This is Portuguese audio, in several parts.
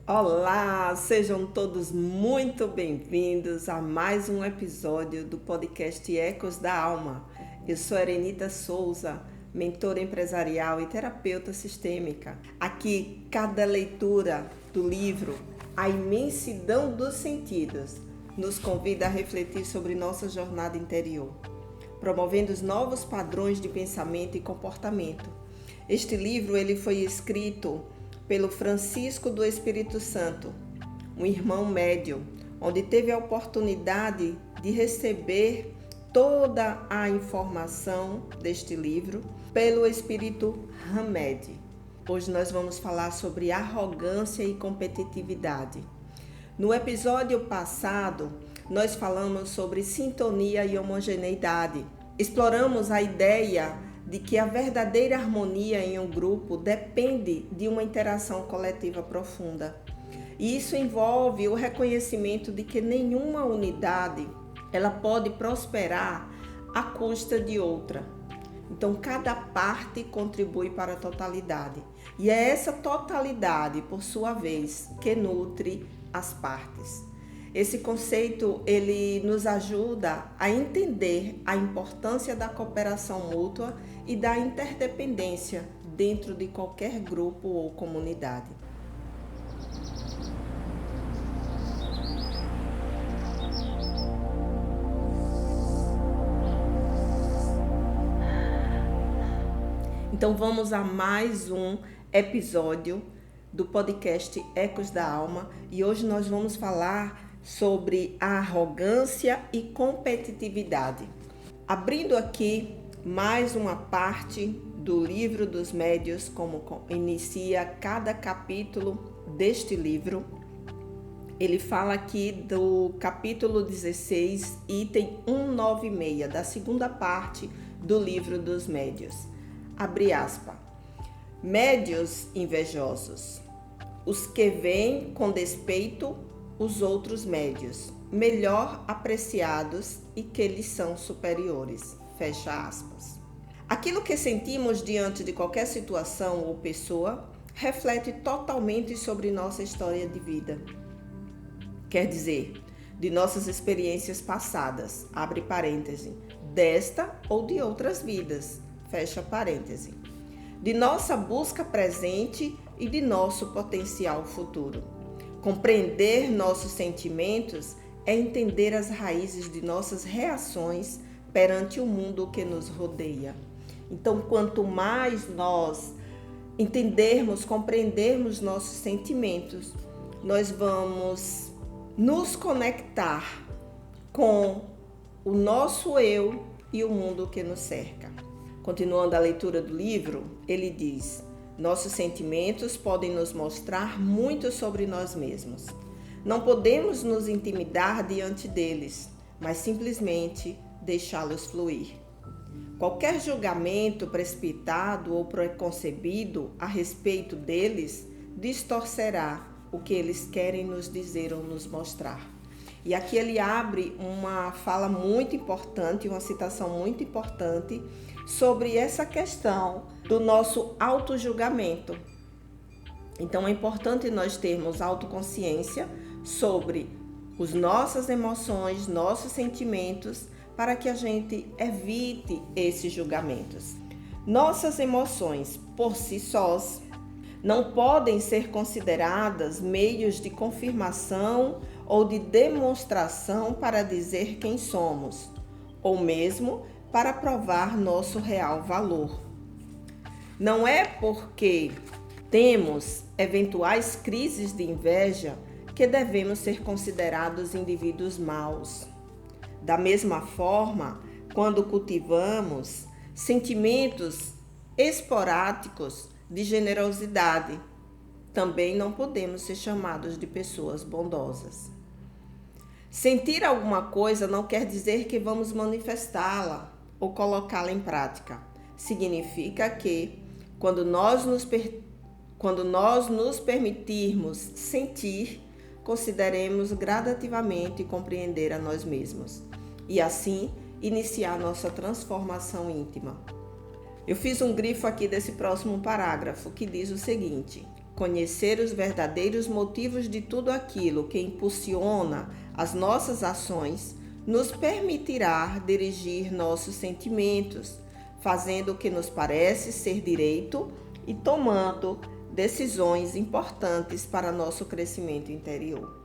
Olá, sejam todos muito bem-vindos a mais um episódio do podcast Ecos da Alma. Eu sou Erenita Souza, mentora empresarial e terapeuta sistêmica. Aqui, cada leitura do livro A Imensidão dos Sentidos nos convida a refletir sobre nossa jornada interior, promovendo os novos padrões de pensamento e comportamento. Este livro ele foi escrito pelo Francisco do Espírito Santo, um irmão médium, onde teve a oportunidade de receber toda a informação deste livro pelo Espírito Hamed. Hoje nós vamos falar sobre arrogância e competitividade. No episódio passado, nós falamos sobre sintonia e homogeneidade. Exploramos a ideia de que a verdadeira harmonia em um grupo depende de uma interação coletiva profunda. E isso envolve o reconhecimento de que nenhuma unidade ela pode prosperar à custa de outra. Então, cada parte contribui para a totalidade. E é essa totalidade, por sua vez, que nutre as partes. Esse conceito ele nos ajuda a entender a importância da cooperação mútua e da interdependência dentro de qualquer grupo ou comunidade. Então vamos a mais um episódio do podcast Ecos da Alma e hoje nós vamos falar sobre a arrogância e competitividade. Abrindo aqui mais uma parte do livro dos médiuns, como inicia cada capítulo deste livro. Ele fala aqui do capítulo 16, item 196, da segunda parte do livro dos médiuns. Abre aspas. Médiuns invejosos, os que veem com despeito os outros médios, melhor apreciados e que lhes são superiores. Fecha aspas. Aquilo que sentimos diante de qualquer situação ou pessoa reflete totalmente sobre nossa história de vida. Quer dizer, de nossas experiências passadas, abre parêntese, desta ou de outras vidas, fecha parêntese, de nossa busca presente e de nosso potencial futuro. Compreender nossos sentimentos é entender as raízes de nossas reações perante o mundo que nos rodeia. Então, quanto mais nós entendermos, compreendermos nossos sentimentos, nós vamos nos conectar com o nosso eu e o mundo que nos cerca. Continuando a leitura do livro, ele diz: nossos sentimentos podem nos mostrar muito sobre nós mesmos. Não podemos nos intimidar diante deles, mas simplesmente deixá-los fluir. Qualquer julgamento precipitado ou preconcebido a respeito deles distorcerá o que eles querem nos dizer ou nos mostrar. E aqui ele abre uma fala muito importante, uma citação muito importante sobre essa questão do nosso autojulgamento. Então é importante nós termos autoconsciência sobre as nossas emoções, nossos sentimentos, para que a gente evite esses julgamentos. Nossas emoções, por si sós, não podem ser consideradas meios de confirmação ou de demonstração para dizer quem somos, ou mesmo para provar nosso real valor. Não é porque temos eventuais crises de inveja que devemos ser considerados indivíduos maus. Da mesma forma, quando cultivamos sentimentos esporádicos de generosidade, também não podemos ser chamados de pessoas bondosas. Sentir alguma coisa não quer dizer que vamos manifestá-la ou colocá-la em prática. Significa que, quando nós nos permitirmos sentir, consideremos gradativamente compreender a nós mesmos e assim iniciar nossa transformação íntima. Eu fiz um grifo aqui desse próximo parágrafo que diz o seguinte: Conhecer os verdadeiros motivos de tudo aquilo que impulsiona as nossas ações nos permitirá dirigir nossos sentimentos, fazendo o que nos parece ser direito e tomando decisões importantes para nosso crescimento interior.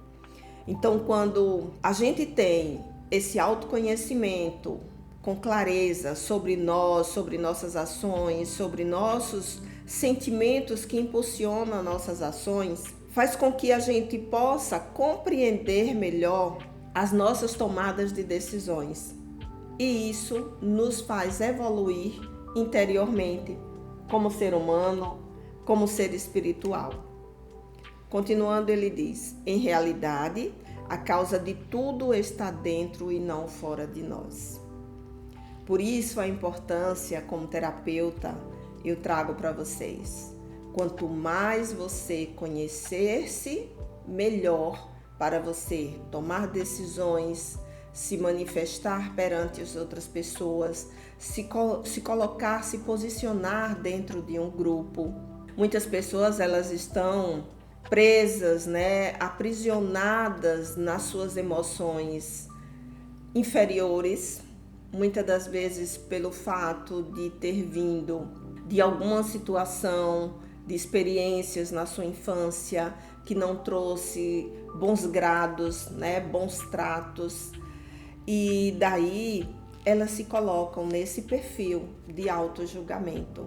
Então, quando a gente tem esse autoconhecimento com clareza sobre nós, sobre nossas ações, sobre nossos sentimentos que impulsionam nossas ações, faz com que a gente possa compreender melhor as nossas tomadas de decisões. E isso nos faz evoluir interiormente, como ser humano, como ser espiritual. Continuando, ele diz: em realidade, a causa de tudo está dentro e não fora de nós. Por isso, a importância, como terapeuta, eu trago para vocês. Quanto mais você conhecer-se, melhor para você tomar decisões, se manifestar perante as outras pessoas, se colocar, se posicionar dentro de um grupo. Muitas pessoas, elas estão presas, aprisionadas nas suas emoções inferiores, muitas das vezes pelo fato de ter vindo de alguma situação, de experiências na sua infância que não trouxe bons grados, bons tratos, e daí elas se colocam nesse perfil de autojulgamento.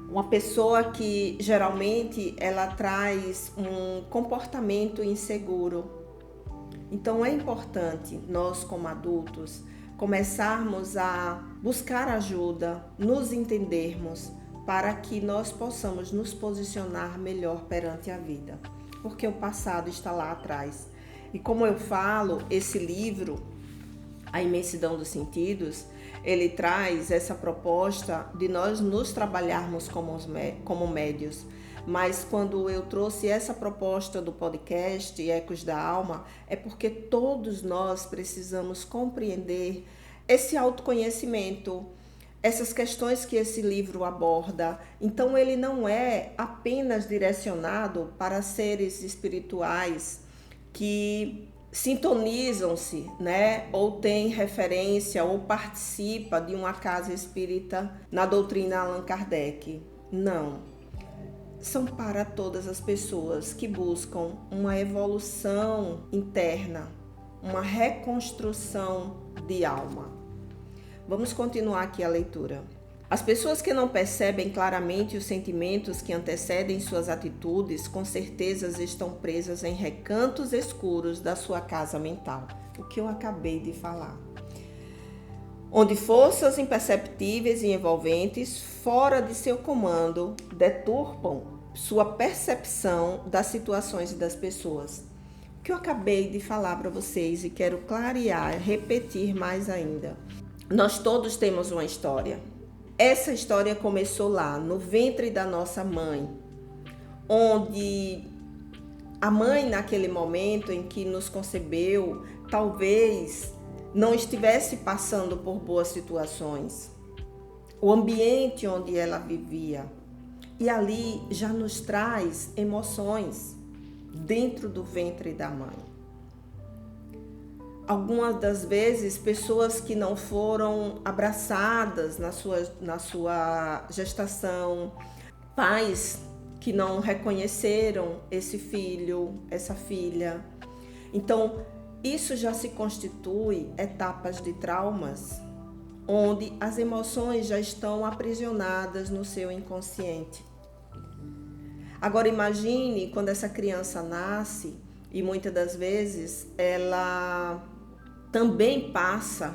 Uma pessoa que geralmente ela traz um comportamento inseguro. Então é importante nós, como adultos, começarmos a buscar ajuda, nos entendermos, para que nós possamos nos posicionar melhor perante a vida, porque o passado está lá atrás. E como eu falo, esse livro, A Imensidão dos Sentidos, ele traz essa proposta de nós nos trabalharmos como médios. Mas quando eu trouxe essa proposta do podcast Ecos da Alma, é porque todos nós precisamos compreender esse autoconhecimento, essas questões que esse livro aborda. Então ele não é apenas direcionado para seres espirituais que sintonizam-se, ou têm referência ou participa de uma casa espírita na doutrina Allan Kardec. Não. São para todas as pessoas que buscam uma evolução interna, uma reconstrução de alma. Vamos continuar aqui a leitura. As pessoas que não percebem claramente os sentimentos que antecedem suas atitudes, com certeza estão presas em recantos escuros da sua casa mental. O que eu acabei de falar. Onde forças imperceptíveis e envolventes, fora de seu comando, deturpam sua percepção das situações e das pessoas. O que eu acabei de falar para vocês e quero clarear, repetir mais ainda. Nós todos temos uma história. Essa história começou lá, no ventre da nossa mãe, onde a mãe, naquele momento em que nos concebeu, talvez não estivesse passando por boas situações. O ambiente onde ela vivia. E ali já nos traz emoções dentro do ventre da mãe. Algumas das vezes, pessoas que não foram abraçadas na sua gestação, pais que não reconheceram esse filho, essa filha. Então, isso já se constitui etapas de traumas, onde as emoções já estão aprisionadas no seu inconsciente. Agora imagine quando essa criança nasce e muitas das vezes ela também passa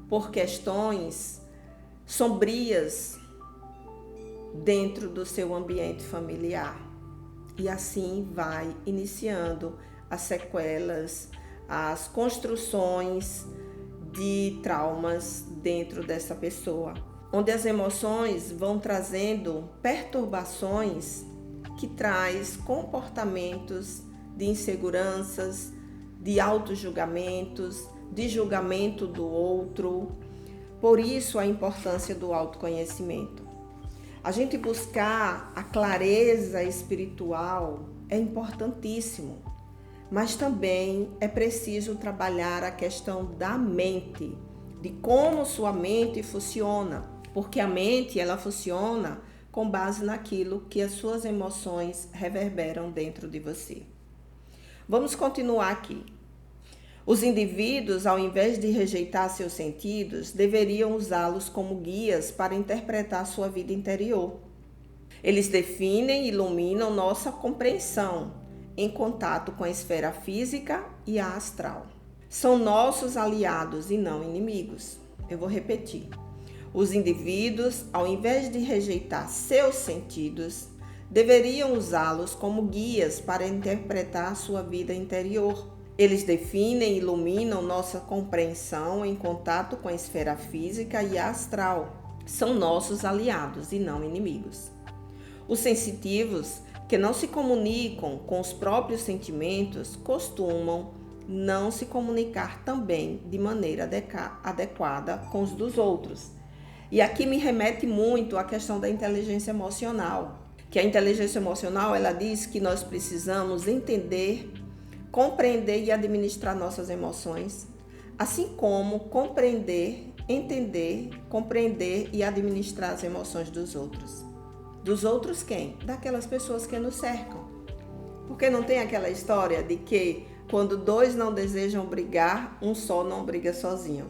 por questões sombrias dentro do seu ambiente familiar. E assim vai iniciando as sequelas, as construções de traumas dentro dessa pessoa, onde as emoções vão trazendo perturbações que traz comportamentos de inseguranças, de autojulgamentos, de julgamento do outro. Por isso a importância do autoconhecimento. A gente buscar a clareza espiritual é importantíssimo, mas também é preciso trabalhar a questão da mente, de como sua mente funciona, porque a mente ela funciona com base naquilo que as suas emoções reverberam dentro de você. Vamos continuar aqui. Os indivíduos, ao invés de rejeitar seus sentidos, deveriam usá-los como guias para interpretar sua vida interior. Eles definem e iluminam nossa compreensão em contato com a esfera física e a astral. São nossos aliados e não inimigos. Eu vou repetir. Os indivíduos, ao invés de rejeitar seus sentidos, deveriam usá-los como guias para interpretar sua vida interior. Eles definem e iluminam nossa compreensão em contato com a esfera física e astral. São nossos aliados e não inimigos. Os sensitivos, que não se comunicam com os próprios sentimentos, costumam não se comunicar também de maneira adequada com os dos outros. E aqui me remete muito à questão da inteligência emocional, que a inteligência emocional ela diz que nós precisamos entender, compreender e administrar nossas emoções, assim como compreender, entender, compreender e administrar as emoções dos outros. Dos outros quem? Daquelas pessoas que nos cercam. Porque não tem aquela história de que quando dois não desejam brigar, um só não briga sozinho.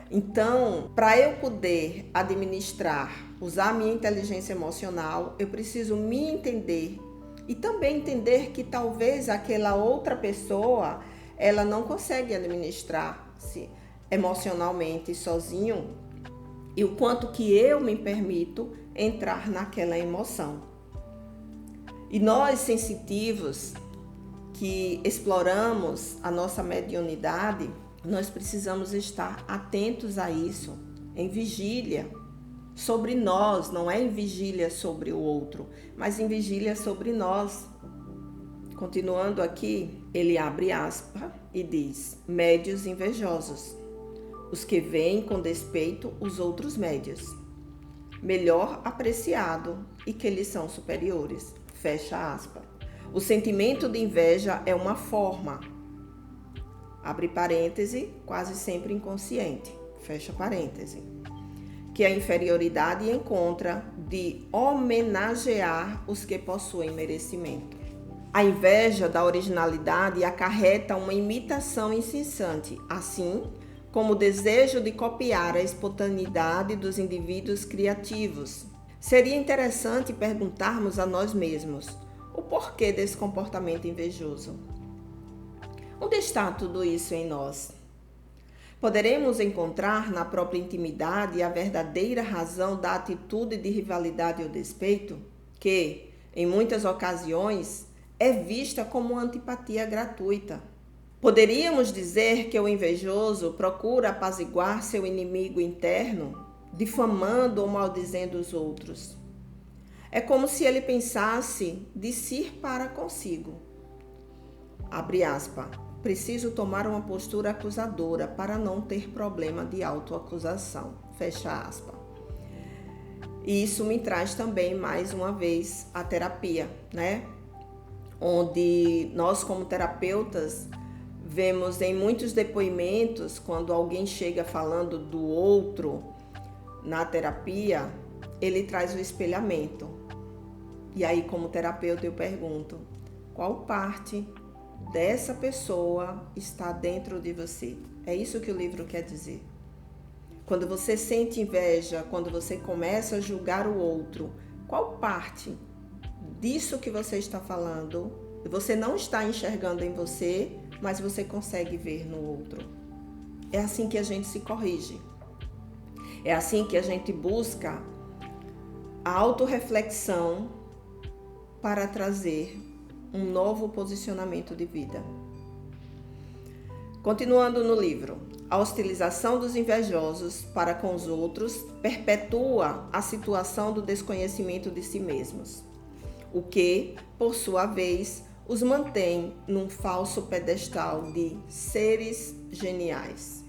Então, para eu poder administrar, usar minha inteligência emocional, eu preciso me entender e também entender que talvez aquela outra pessoa, ela não consegue administrar-se emocionalmente sozinho e o quanto que eu me permito entrar naquela emoção. E nós, sensitivos, que exploramos a nossa mediunidade, nós precisamos estar atentos a isso, em vigília sobre nós, não é em vigília sobre o outro, mas em vigília sobre nós. Continuando aqui, ele abre aspas e diz: médios invejosos, os que veem com despeito os outros médios, melhor apreciado e que lhes são superiores. Fecha aspas. O sentimento de inveja é uma forma, abre parêntese, quase sempre inconsciente, fecha parêntese, que a inferioridade encontra de homenagear os que possuem merecimento. A inveja da originalidade acarreta uma imitação incessante, assim como o desejo de copiar a espontaneidade dos indivíduos criativos. Seria interessante perguntarmos a nós mesmos o porquê desse comportamento invejoso. Onde está tudo isso em nós? Poderemos encontrar na própria intimidade a verdadeira razão da atitude de rivalidade ou despeito, que, em muitas ocasiões, é vista como uma antipatia gratuita. Poderíamos dizer que o invejoso procura apaziguar seu inimigo interno, difamando ou maldizendo os outros. É como se ele pensasse de si para consigo. Abre aspas. Preciso tomar uma postura acusadora para não ter problema de autoacusação. Fecha aspas. E isso me traz também, mais uma vez, a terapia, né? Onde nós, como terapeutas, vemos em muitos depoimentos, quando alguém chega falando do outro na terapia, ele traz o espelhamento. E aí, como terapeuta, eu pergunto: qual parte dessa pessoa está dentro de você? É isso que o livro quer dizer. Quando você sente inveja, quando você começa a julgar o outro, qual parte disso que você está falando você não está enxergando em você, mas você consegue ver no outro? É assim que a gente se corrige. É assim que a gente busca a autorreflexão para trazer um novo posicionamento de vida. Continuando no livro, a hostilização dos invejosos para com os outros perpetua a situação do desconhecimento de si mesmos, o que, por sua vez, os mantém num falso pedestal de seres geniais.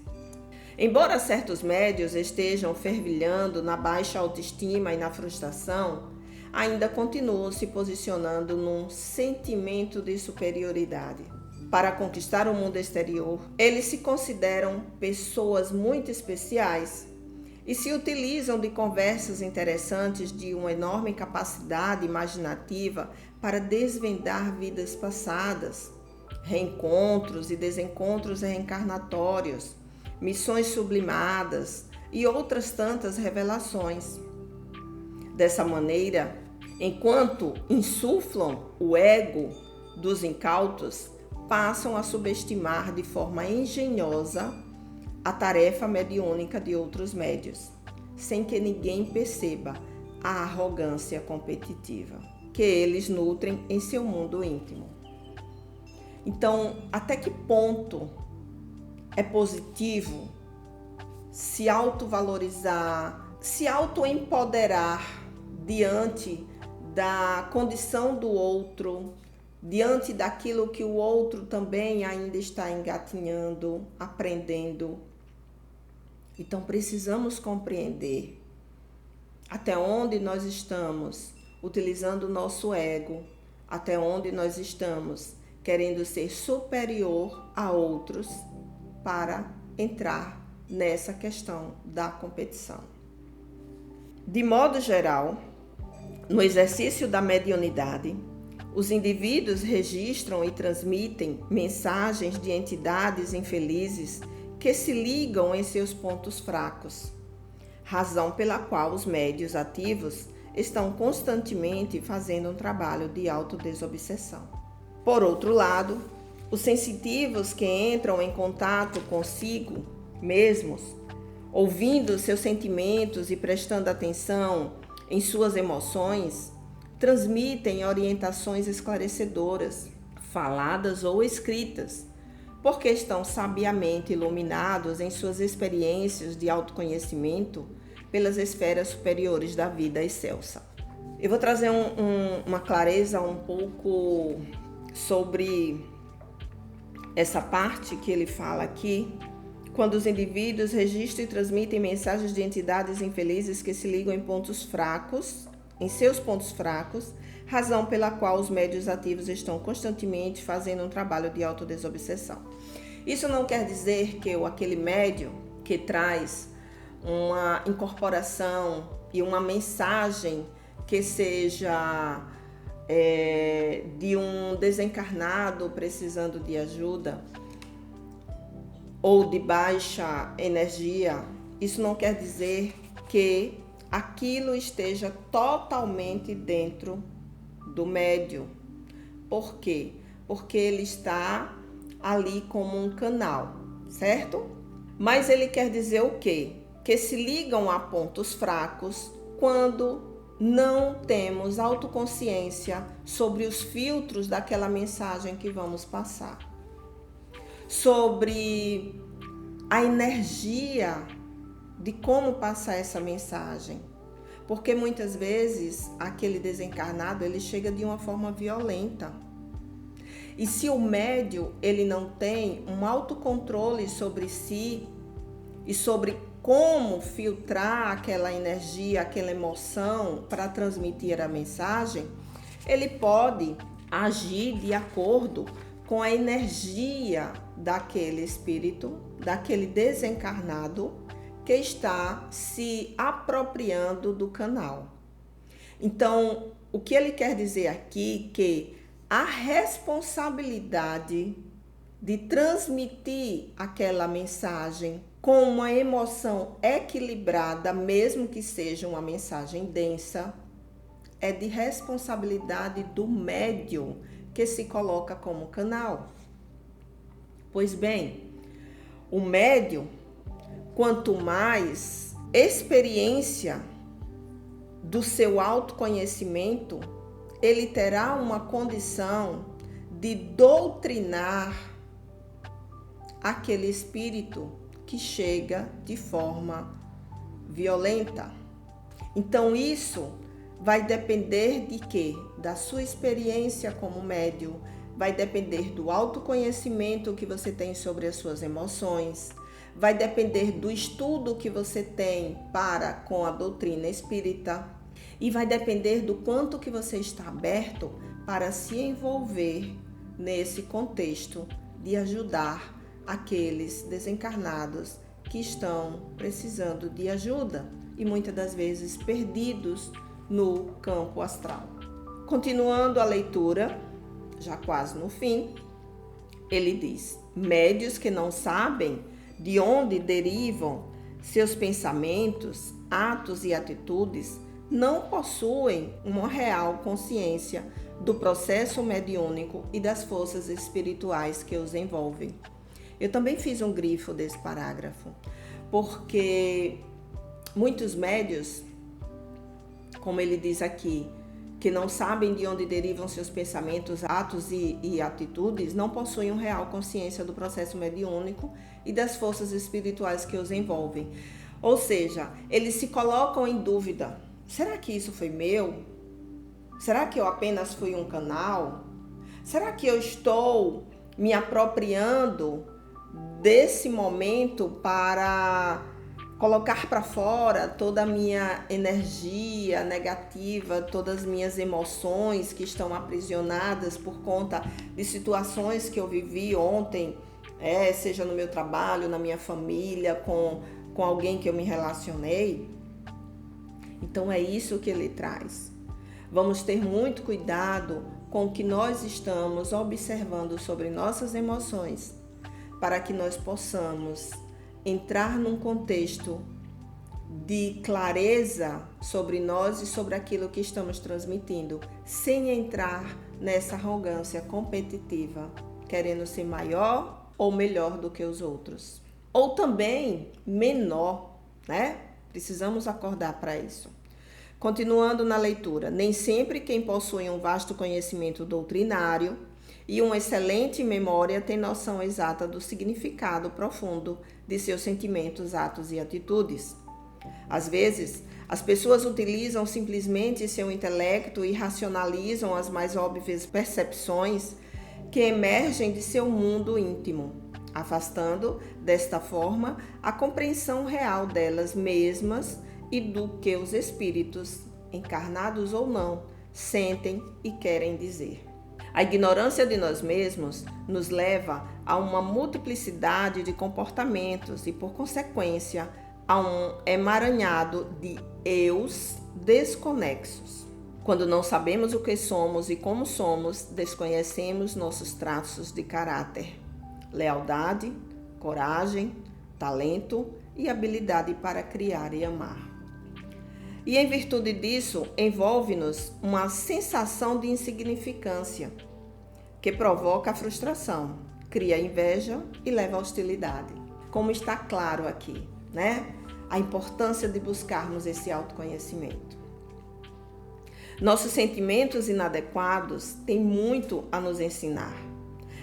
Embora certos médios estejam fervilhando na baixa autoestima e na frustração, ainda continuam se posicionando num sentimento de superioridade. Para conquistar o mundo exterior, eles se consideram pessoas muito especiais e se utilizam de conversas interessantes de uma enorme capacidade imaginativa para desvendar vidas passadas, reencontros e desencontros reencarnatórios, missões sublimadas e outras tantas revelações. Dessa maneira, enquanto insuflam o ego dos incautos, passam a subestimar de forma engenhosa a tarefa mediúnica de outros médios, sem que ninguém perceba a arrogância competitiva que eles nutrem em seu mundo íntimo. Então, até que ponto é positivo se autovalorizar, se autoempoderar diante da condição do outro, diante daquilo que o outro também ainda está engatinhando, aprendendo? Então precisamos compreender até onde nós estamos utilizando o nosso ego, até onde nós estamos querendo ser superior a outros para entrar nessa questão da competição. De modo geral, no exercício da mediunidade, os indivíduos registram e transmitem mensagens de entidades infelizes que se ligam em seus pontos fracos, razão pela qual os médios ativos estão constantemente fazendo um trabalho de autodesobsessão. Por outro lado, os sensitivos que entram em contato consigo mesmos, ouvindo seus sentimentos e prestando atenção em suas emoções, transmitem orientações esclarecedoras, faladas ou escritas, porque estão sabiamente iluminados em suas experiências de autoconhecimento pelas esferas superiores da vida excelsa. Eu vou trazer uma clareza um pouco sobre essa parte que ele fala aqui, quando os indivíduos registram e transmitem mensagens de entidades infelizes que se ligam em seus pontos fracos, razão pela qual os médios ativos estão constantemente fazendo um trabalho de autodesobsessão. Isso não quer dizer que aquele médium que traz uma incorporação e uma mensagem que seja de um desencarnado precisando de ajuda ou de baixa energia, isso não quer dizer que aquilo esteja totalmente dentro do médium. Por quê? Porque ele está ali como um canal, certo? Mas ele quer dizer o quê? Que se ligam a pontos fracos quando não temos autoconsciência sobre os filtros daquela mensagem que vamos passar, sobre a energia de como passar essa mensagem, porque muitas vezes aquele desencarnado ele chega de uma forma violenta, e se o médium ele não tem um autocontrole sobre si e sobre como filtrar aquela energia, aquela emoção para transmitir a mensagem, ele pode agir de acordo com a energia daquele espírito, daquele desencarnado que está se apropriando do canal. Então, o que ele quer dizer aqui é que a responsabilidade de transmitir aquela mensagem com uma emoção equilibrada, mesmo que seja uma mensagem densa, é de responsabilidade do médium que se coloca como canal. Pois bem, o médium, quanto mais experiência do seu autoconhecimento, ele terá uma condição de doutrinar aquele espírito que chega de forma violenta. Então isso vai depender de quê? Da sua experiência como médium, vai depender do autoconhecimento que você tem sobre as suas emoções, vai depender do estudo que você tem para com a doutrina espírita e vai depender do quanto que você está aberto para se envolver nesse contexto de ajudar aqueles desencarnados que estão precisando de ajuda e muitas das vezes perdidos no campo astral. Continuando a leitura, já quase no fim, ele diz: médios que não sabem de onde derivam seus pensamentos, atos e atitudes não possuem uma real consciência do processo mediúnico e das forças espirituais que os envolvem. Eu também fiz um grifo desse parágrafo, porque muitos médios, como ele diz aqui, que não sabem de onde derivam seus pensamentos, atos e atitudes, não possuem uma real consciência do processo mediúnico e das forças espirituais que os envolvem. Ou seja, eles se colocam em dúvida: será que isso foi meu? Será que eu apenas fui um canal? Será que eu estou me apropriando desse momento para colocar para fora toda a minha energia negativa, todas as minhas emoções que estão aprisionadas por conta de situações que eu vivi ontem, seja no meu trabalho, na minha família, com alguém que eu me relacionei? Então é isso que ele traz. Vamos ter muito cuidado com o que nós estamos observando sobre nossas emoções, para que nós possamos entrar num contexto de clareza sobre nós e sobre aquilo que estamos transmitindo, sem entrar nessa arrogância competitiva, querendo ser maior ou melhor do que os outros. Ou também menor, né? Precisamos acordar para isso. Continuando na leitura, nem sempre quem possui um vasto conhecimento doutrinário e uma excelente memória tem noção exata do significado profundo de seus sentimentos, atos e atitudes. Às vezes, as pessoas utilizam simplesmente seu intelecto e racionalizam as mais óbvias percepções que emergem de seu mundo íntimo, afastando, desta forma, a compreensão real delas mesmas e do que os espíritos, encarnados ou não, sentem e querem dizer. A ignorância de nós mesmos nos leva a uma multiplicidade de comportamentos e, por consequência, a um emaranhado de eus desconexos. Quando não sabemos o que somos e como somos, desconhecemos nossos traços de caráter, lealdade, coragem, talento e habilidade para criar e amar. E em virtude disso, envolve-nos uma sensação de insignificância, que provoca a frustração, cria inveja e leva à hostilidade. Como está claro aqui, né? A importância de buscarmos esse autoconhecimento. Nossos sentimentos inadequados têm muito a nos ensinar.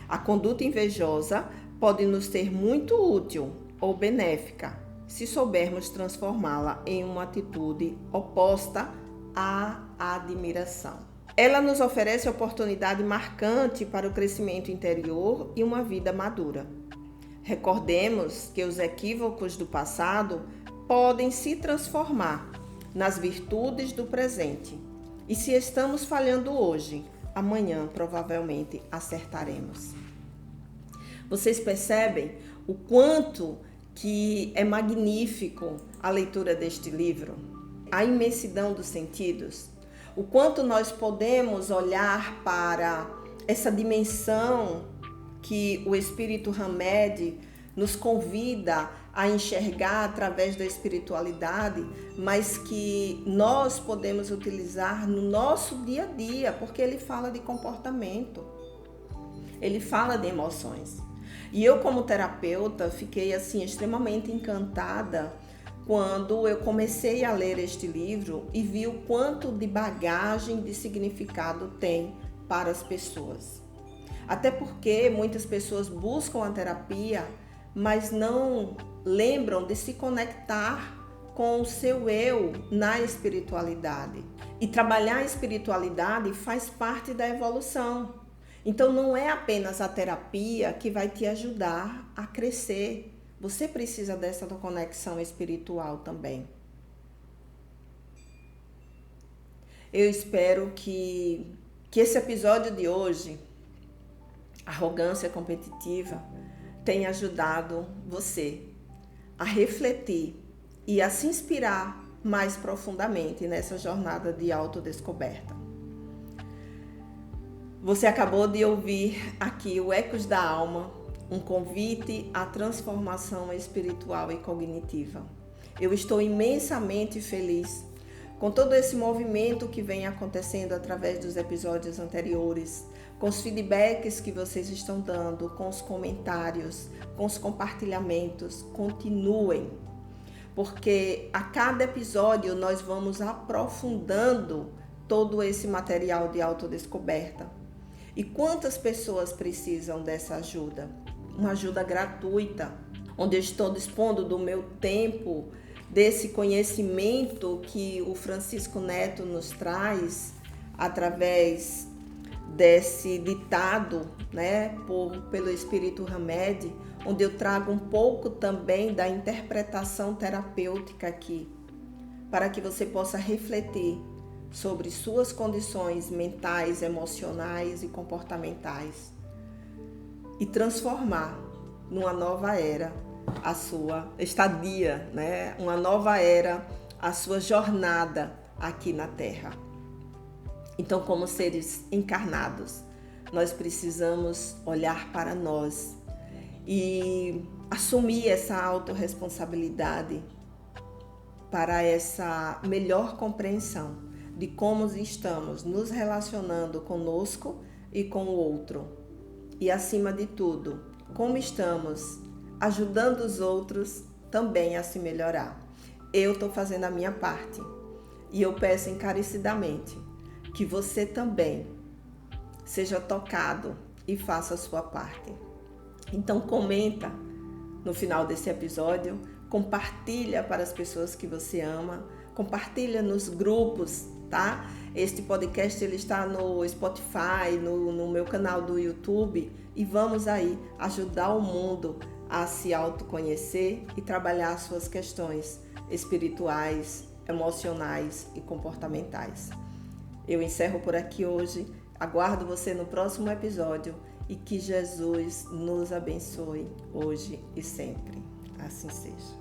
A conduta invejosa pode nos ser muito útil ou benéfica, se soubermos transformá-la em uma atitude oposta à admiração. Ela nos oferece oportunidade marcante para o crescimento interior e uma vida madura. Recordemos que os equívocos do passado podem se transformar nas virtudes do presente. E se estamos falhando hoje, amanhã provavelmente acertaremos. Vocês percebem o quanto que é magnífico a leitura deste livro? A imensidão dos sentidos, o quanto nós podemos olhar para essa dimensão que o Espírito Hamed nos convida a enxergar através da espiritualidade, mas que nós podemos utilizar no nosso dia a dia, porque ele fala de comportamento, ele fala de emoções. E eu, como terapeuta, fiquei assim extremamente encantada quando eu comecei a ler este livro e vi o quanto de bagagem, de significado tem para as pessoas. Até porque muitas pessoas buscam a terapia, mas não lembram de se conectar com o seu eu na espiritualidade. E trabalhar a espiritualidade faz parte da evolução. Então não é apenas a terapia que vai te ajudar a crescer, você precisa dessa conexão espiritual também. Eu espero que esse episódio de hoje, Arrogância Competitiva, tenha ajudado você a refletir e a se inspirar mais profundamente nessa jornada de autodescoberta. Você acabou de ouvir aqui o Ecos da Alma, um convite à transformação espiritual e cognitiva. Eu estou imensamente feliz com todo esse movimento que vem acontecendo através dos episódios anteriores, com os feedbacks que vocês estão dando, com os comentários, com os compartilhamentos. Continuem, porque a cada episódio nós vamos aprofundando todo esse material de autodescoberta. E quantas pessoas precisam dessa ajuda? Uma ajuda gratuita, onde eu estou dispondo do meu tempo, desse conhecimento que o Francisco Neto nos traz através desse ditado, né, pelo Espírito Hamed, onde eu trago um pouco também da interpretação terapêutica aqui, para que você possa refletir sobre suas condições mentais, emocionais e comportamentais e transformar numa nova era a sua estadia, né? Uma nova era a sua jornada aqui na Terra. Então, como seres encarnados, nós precisamos olhar para nós e assumir essa autorresponsabilidade para essa melhor compreensão de como estamos nos relacionando conosco e com o outro. E, acima de tudo, como estamos ajudando os outros também a se melhorar. Eu estou fazendo a minha parte e eu peço encarecidamente que você também seja tocado e faça a sua parte. Então comenta no final desse episódio, compartilha para as pessoas que você ama, compartilha nos grupos, tá? Este podcast ele está no Spotify, no meu canal do YouTube, e vamos aí ajudar o mundo a se autoconhecer e trabalhar suas questões espirituais, emocionais e comportamentais. Eu encerro por aqui hoje, aguardo você no próximo episódio e que Jesus nos abençoe hoje e sempre. Assim seja.